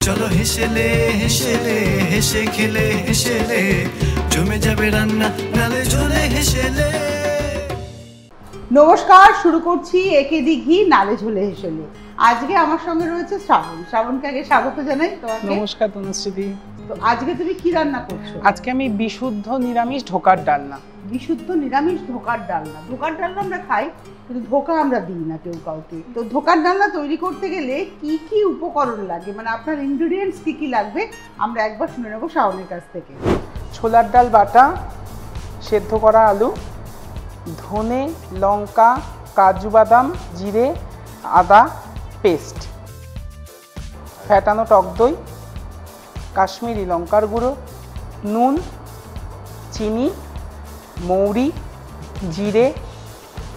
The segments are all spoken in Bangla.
চলো হেসেলে হেসেলে হেসে খেলে হেসেলে জমে যাবে রান্না নালে ঝোলে হেসেলে। নমস্কার, শুরু করছি একে দিঘি নালে ঝোলে হেসেলে। আজকে আমার সঙ্গে রয়েছে শ্রাবণ। শ্রাবণকে আগে স্বাগত জানাই তোমাকে। নমস্কার তনুশ্রী। তো আজকে তুমি কি রান্না করছো? আজকে আমি বিশুদ্ধ নিরামিষ ঢোকার ডালনা। বিশুদ্ধ নিরামিষ ঢোকার ডালনা। ঢোকার ডালনা আমরা খাই, কিন্তু ধোকা আমরা দিই না কেউ কাউকে। তো ঢোকার ডালনা তৈরি করতে গেলে কি কি উপকরণ লাগে, মানে আপনার ইনগ্রেডিয়েন্টস কি কি লাগবে আমরা একবার শুনে নেবো শ্রাবণের কাছ থেকে। ছোলার ডাল বাটা, সেদ্ধ করা আলু, ধনে, লঙ্কা, কাজু বাদাম, জিরে, আদা পেস্ট, ফ্যাটানো টক দই, কাশ্মীরি লঙ্কার গুঁড়ো, নুন, চিনি, মৌরি, জিরে,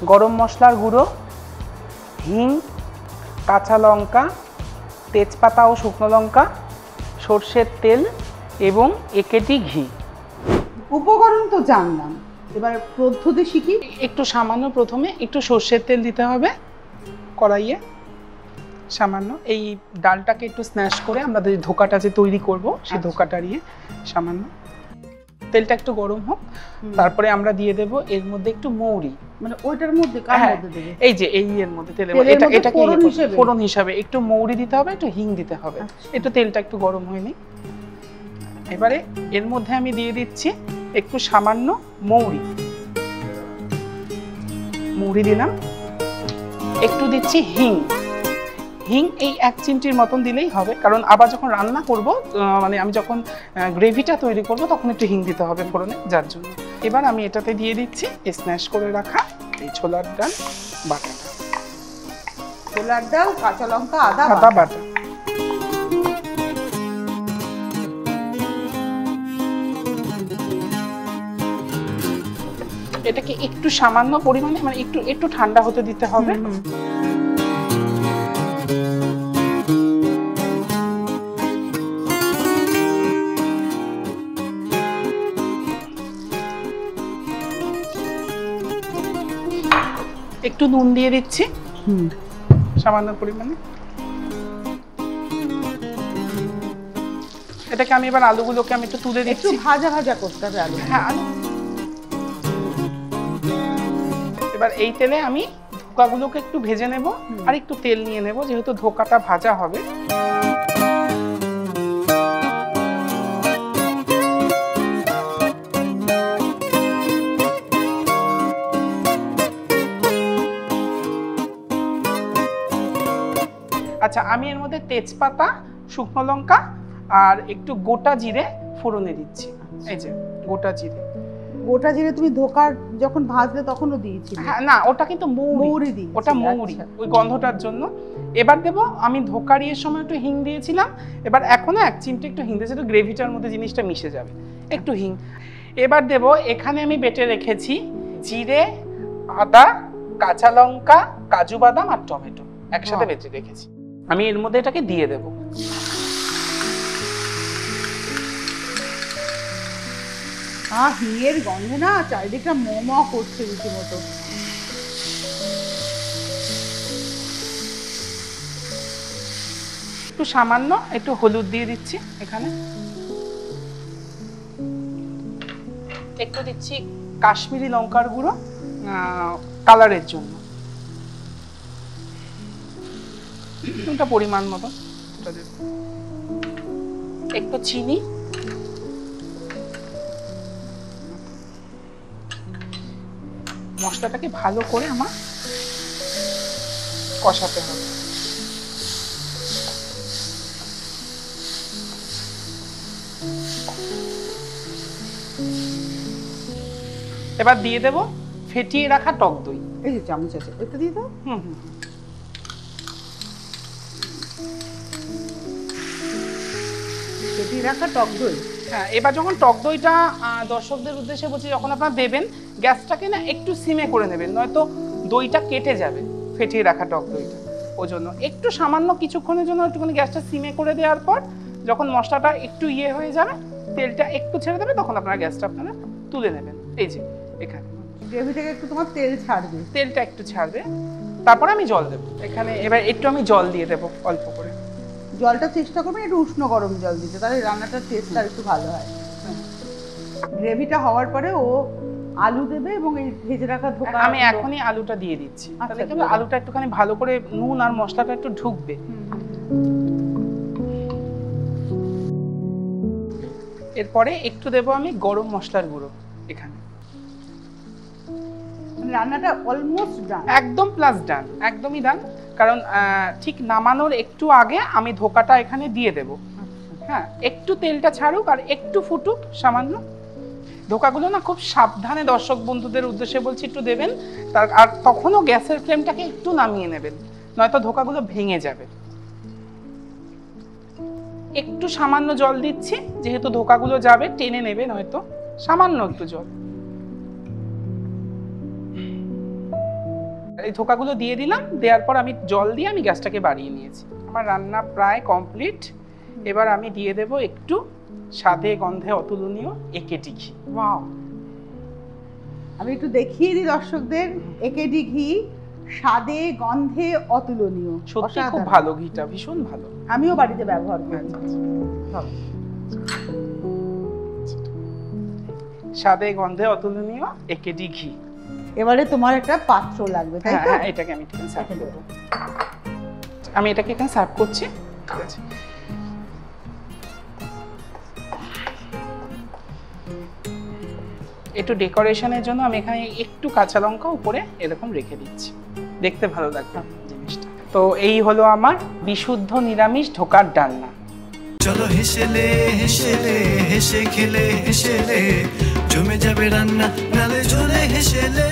গরম মশলার গুঁড়ো, হিং, কাঁচা লঙ্কা, তেজপাতা ও শুকনো লঙ্কা, সর্ষের তেল এবং একেটি ঘি। উপকরণ তো জানলাম, এবার পদ্ধতি শিখি। একটু সামান্য প্রথমে একটু সর্ষের তেল দিতে হবে কড়াইয়ে, সামান্য। এই ডালটাকে একটু স্ন্যাশ করে আমরা যে ধোকাটা যে তৈরি করব সেই ধোকাটা দিয়ে সামান্য তেলটা একটু গরম হোক, তারপরে আমরা দিয়ে দেব এর মধ্যে একটু মৌরি। মানে ওইটার মধ্যে কার মধ্যে দেবে? এই যে এই এর মধ্যে তেলের এটাকে ফোড়ন হিসাবে একটু মৌরি দিতে হবে, একটু হিং দিতে হবে। একটু তেলটা একটু গরম হয়নি, এবারে এর মধ্যে আমি দিয়ে দিচ্ছি একটু সামান্য মৌরি। মৌরি দিলাম, একটু দিচ্ছি হিং। হিং এই 1 চিমটির মতন দিলেই হবে, কারণ আবার যখন রান্না করব, মানে আমি যখন গ্রেভিটা তৈরি করব তখন একটু হিং দিতে হবে ফোড়নে, যার জন্য। এবার আমি এটাতে দিয়ে দিচ্ছি স্ন্যাশ করে রাখা এই ছোলার ডাল বাটাটা। ছোলার ডাল, কাঁচা লঙ্কা, আদা বাটা। এটাকে একটু সামান্য পরিমাণে, মানে একটু ঠান্ডা হতে দিতে হবে। একটু নুন দিয়ে দিচ্ছি সামান্য পরিমাণে। এটাকে আমি এবার আলুগুলোকে আমি একটু তুলে দিচ্ছি। একটু ভাজা ভাজা করতে হবে আলু। হ্যাঁ, আলু। এবার এই তেলে আমি ধোকাগুলোকে একটু ভেজে নেব, আর একটু তেল নিয়ে নেব, যেহেতু ধোকাটা ভাজা হবে। আচ্ছা, আমি এর মধ্যে তেজপাতা, শুকনো লঙ্কা আর একটু গোটা জিরে ফোড়নে দিচ্ছি। এই যে গোটা জিরে। গোটা জিরে তুমি ধোকার যখন ভাজলে তখনও দিয়েছিলে? হ্যাঁ, না, ওটা কিন্তু মৌরি দিই, ওটা মৌরি, ওই গন্ধটার জন্য। এবার দেব আমি ধোকারির সময় একটু হিং দিয়েছিলাম, এবার এখনো 1 চিমটি একটু হিং দিয়েছি, একটু গ্রেভিটার মধ্যে জিনিসটা মিশে যাবে, একটু হিং। এবার দেব, এখানে আমি বেটে রেখেছি জিরে, আদা, কাঁচা লঙ্কা, কাজু বাদাম আর টমেটো একসাথে বেটে রেখেছি। আমি এর মধ্যে এটাকে দিয়ে দেব। হিঙের গন্ধে না চারিদিকটা ম করছে রীতিমতো। একটু সামান্য একটু হলুদ দিয়ে দিচ্ছি এখানে, একটু দিচ্ছি কাশ্মীরি লঙ্কার গুঁড়ো কালারের জন্য, ওটা পরিমাণ মতো। একটু চিনি, মশলাটাকে ভালো করে আমার কষাতে হবে। এবার দিয়ে দেব ফেটিয়ে রাখা টক দই। এই যে চামচ আছে, এটা দিয়ে দাও। ফেটিয়ে রাখা টক দই। হ্যাঁ, এবার যখন টক দইটা দর্শকদের উদ্দেশ্যে বলছি, যখন আপনারা দেবেন গ্যাসটাকে না একটু সিমে করে নেবেন, নয়তো দইটা কেটে যাবে ফেটিয়ে রাখা টক দইটা। ওই জন্য একটু সামান্য কিছুক্ষণের জন্য একটুখানি গ্যাসটা সিমে করে দেওয়ার পর যখন মশলাটা একটু হয়ে যাবে, তেলটা একটু ছেড়ে দেবে, তখন আপনারা গ্যাসটা আপনারা তুলে নেবেন। এই যে এখানে গ্রেভি থেকে একটু তোমার তেল ছাড়বে, তেলটা একটু ছাড়বে, তারপর আমি জল দেবো এখানে। এবার একটু আমি জল দিয়ে দেবো অল্প করে। জলটা চেষ্টা করবেন একটু উষ্ণ গরম জল দিতে, তাহলে রান্নাটার টেস্টটা একটু ভালো হয়। গ্রেভিটা হওয়ার পরে ও আলু দেবে এবং এই ভেজে রাখা ধোকা। আমি এখনই আলুটা দিয়ে দিচ্ছি, তাহলে কিন্তু আলুটা একটুখানি ভালো করে নুন আর মশলাটা একটু ঢুকবে। এরপরে একটু দেবো আমি গরম মশলার গুঁড়ো এখানে। রান্নাটা অলমোস্ট ডান, একদম প্লাস ডান, একদমই ডান। কারণ ঠিক নামানোর একটু আগে আমি ধোকাটা এখানে দিয়ে দেব। হ্যাঁ, একটু তেলটা ছাড়ুক আর একটু ফুটুক সামান্য। ধোকাগুলো না খুব সাবধানে, দর্শক বন্ধুদের উদ্দেশ্যে বলছি, একটু দেবেন। আর তখনও গ্যাসের ফ্লেমটাকে একটু নামিয়ে নেবেন, নয়তো ধোকাগুলো ভেঙে যাবে। একটু সামান্য জল দিচ্ছি, যেহেতু ধোকাগুলো যাবে, টেনে নেবে নয়তো। সামান্য একটু জল। এই ধোকাগুলো দিয়ে দিলাম, দেওয়ার পর আমি জল দিয়ে আমি গ্যাসটাকে বাড়িয়ে নিয়েছি। আমার রান্না প্রায় কমপ্লিট। এবার আমি দিয়ে দেব একটু স্বাদে গন্ধে অতুলনীয় একেডি ঘি। ওয়াও, আমি একটু দেখিয়ে দিই দর্শকদের। একেডি ঘি স্বাদে গন্ধে অতুলনীয়, সত্যি খুব ভালো ঘিটা, ভীষণ ভালো। আমিও বাড়িতে ব্যবহার করি। স্বাদে গন্ধে অতুলনীয় একেডি ঘি। এবারে তোমার একটা পাত্র লাগবে, তাই তো? হ্যাঁ, এটাকে আমি এখানে সার্ভ করব। আমি এটাকে এখানে সার্ভ করছি। ঠিক আছে, একটু ডেকোরেশনের জন্য আমি এখানে একটু কাঁচা লঙ্কা উপরে এরকম রেখে দিচ্ছি, দেখতে ভালো লাগবে জিনিসটা। তো এই হলো আমার বিশুদ্ধ নিরামিষ ধোকার ডালনা। চলো হেসেলে হেসেলে হেসে খেলে হেসেলে জমে যাবে রান্না, নালে জলে হেসেলে।